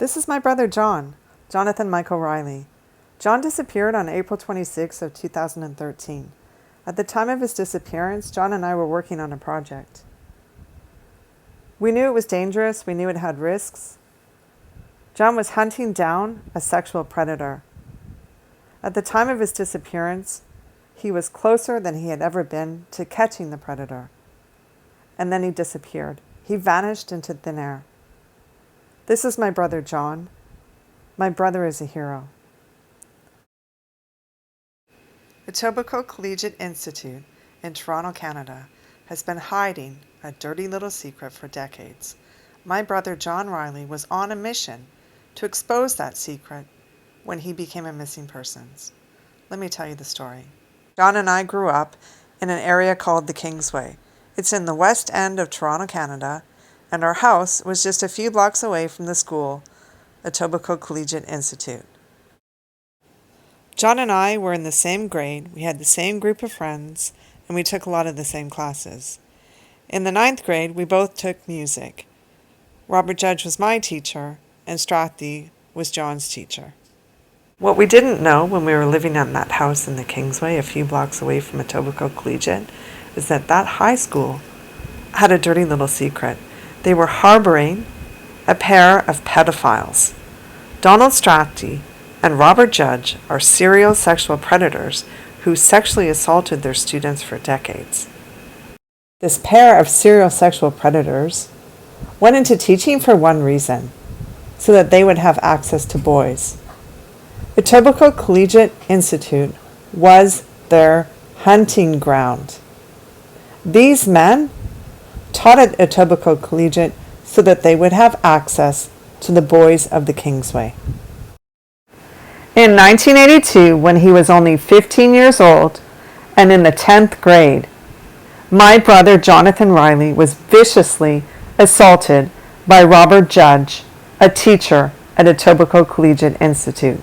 This is my brother John, Jonathan Michael Riley. John disappeared on April 26 of 2013. At the time of his disappearance, John and I were working on a project. We knew it was dangerous, we knew it had risks. John was hunting down a sexual predator. At the time of his disappearance, he was closer than he had ever been to catching the predator. And then he disappeared. He vanished into thin air. This is my brother John. My brother is a hero. Etobicoke Collegiate Institute in Toronto, Canada, has been hiding a dirty little secret for decades. My brother Jon Riley was on a mission to expose that secret when he became a missing persons. Let me tell you the story. John and I grew up in an area called the Kingsway. It's in the west end of Toronto, Canada, and our house was just a few blocks away from the school, Etobicoke Collegiate Institute. John and I were in the same grade, we had the same group of friends, and we took a lot of the same classes. In the 9th grade, we both took music. Robert Judge was my teacher, and Strathdee was John's teacher. What we didn't know when we were living in that house in the Kingsway, a few blocks away from Etobicoke Collegiate, is that high school had a dirty little secret. They were harboring a pair of pedophiles. Donald Strathdee and Robert Judge are serial sexual predators who sexually assaulted their students for decades. This pair of serial sexual predators went into teaching for one reason, so that they would have access to boys. Etobicoke Collegiate Institute was their hunting ground. These men taught at Etobicoke Collegiate so that they would have access to the boys of the Kingsway. In 1982, when he was only 15 years old and in the 10th grade, my brother Jonathan Riley was viciously assaulted by Robert Judge, a teacher at Etobicoke Collegiate Institute.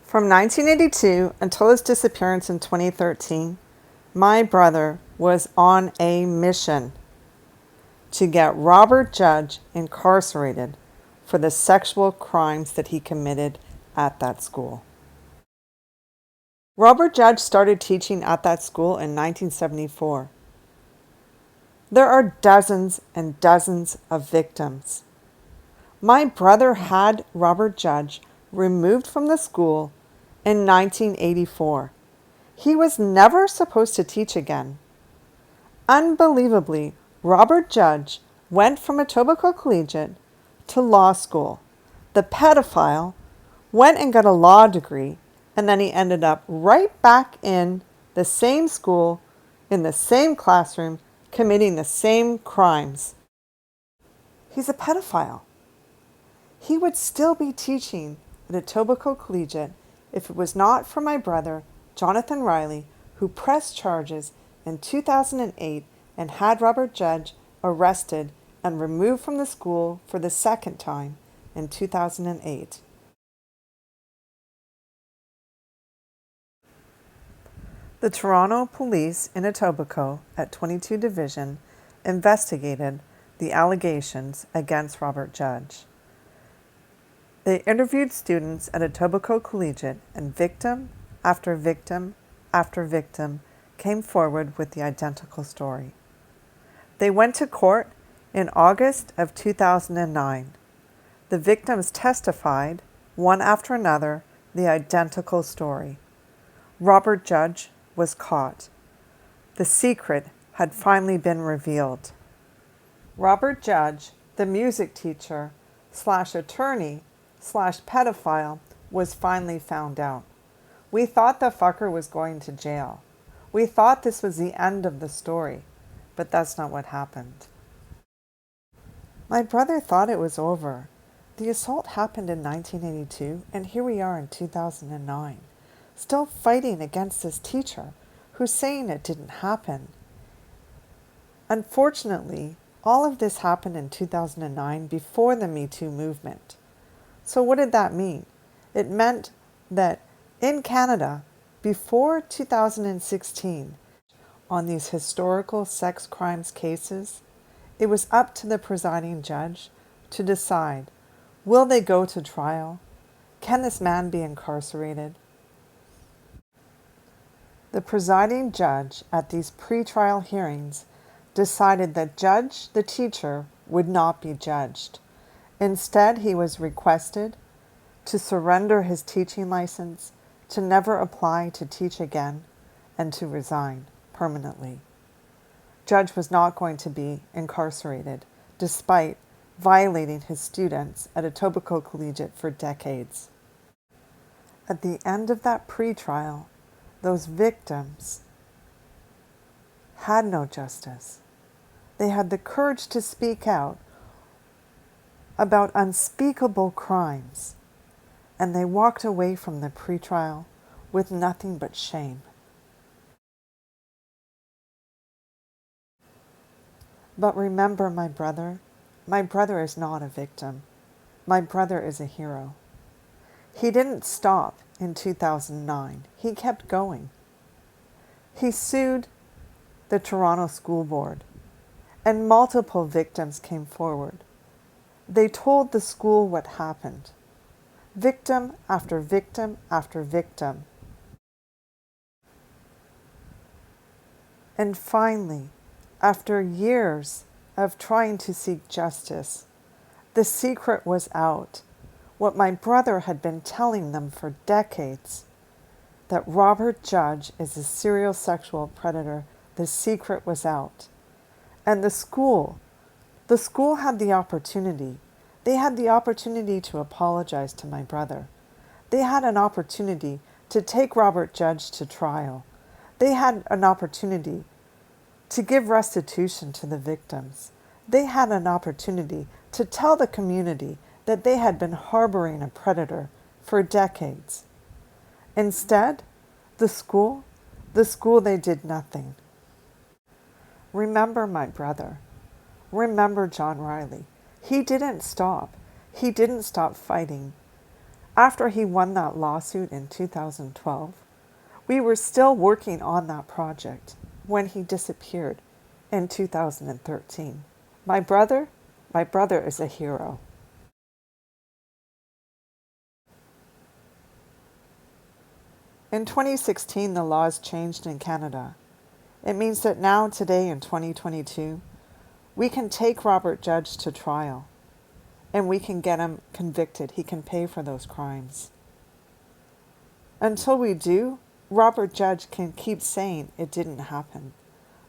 From 1982 until his disappearance in 2013, my brother was on a mission to get Robert Judge incarcerated for the sexual crimes that he committed at that school. Robert Judge started teaching at that school in 1974. There are dozens and dozens of victims. My brother had Robert Judge removed from the school in 1984. He was never supposed to teach again. Unbelievably, Robert Judge went from Etobicoke Collegiate to law school. The pedophile went and got a law degree, and then he ended up right back in the same school, in the same classroom, committing the same crimes. He's a pedophile. He would still be teaching at Etobicoke Collegiate if it was not for my brother, Jonathan Riley, who pressed charges in 2008 and had Robert Judge arrested and removed from the school for the second time in 2008. The Toronto Police in Etobicoke at 22 Division investigated the allegations against Robert Judge. They interviewed students at Etobicoke Collegiate, and victim after victim after victim came forward with the identical story. They went to court in August of 2009. The victims testified, one after another, the identical story. Robert Judge was caught. The secret had finally been revealed. Robert Judge, the music teacher / attorney / pedophile, was finally found out. We thought the fucker was going to jail. We thought this was the end of the story, but that's not what happened. My brother thought it was over. The assault happened in 1982, and here we are in 2009, still fighting against this teacher who's saying it didn't happen. Unfortunately, all of this happened in 2009 before the Me Too movement. So what did that mean? It meant that in Canada, before 2016, on these historical sex crimes cases, it was up to the presiding judge to decide Will they go to trial? Can this man be incarcerated? The presiding judge at these pretrial hearings decided that Judge, the teacher, would not be judged. Instead, he was requested to surrender his teaching license, to never apply to teach again, and to resign permanently. Judge was not going to be incarcerated, despite violating his students at Etobicoke Collegiate for decades. At the end of that pretrial, those victims had no justice. They had the courage to speak out about unspeakable crimes, and they walked away from the pretrial with nothing but shame. But remember, my brother is not a victim. My brother is a hero. He didn't stop in 2009. He kept going. He sued the Toronto School Board, and multiple victims came forward. They told the school what happened. Victim after victim after victim. And finally, after years of trying to seek justice, the secret was out. What my brother had been telling them for decades, that Robert Judge is a serial sexual predator, the secret was out. And the school had the opportunity. They had the opportunity to apologize to my brother. They had an opportunity to take Robert Judge to trial. They had an opportunity to give restitution to the victims. They had an opportunity to tell the community that they had been harboring a predator for decades. Instead, the school, they did nothing. Remember my brother. Remember Jon Riley. He didn't stop. He didn't stop fighting. After he won that lawsuit in 2012, we were still working on that project when he disappeared in 2013. My brother is a hero. In 2016, the laws changed in Canada. It means that now, today in 2022, we can take Robert Judge to trial, and we can get him convicted. He can pay for those crimes. Until we do, Robert Judge can keep saying it didn't happen.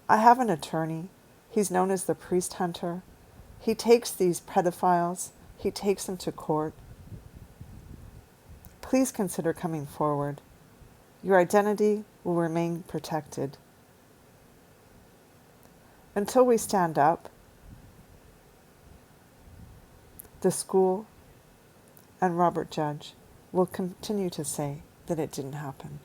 I have an attorney. He's known as the priest hunter. He takes these pedophiles. He takes them to court. Please consider coming forward. Your identity will remain protected. Until we stand up, the school and Robert Judge will continue to say that it didn't happen.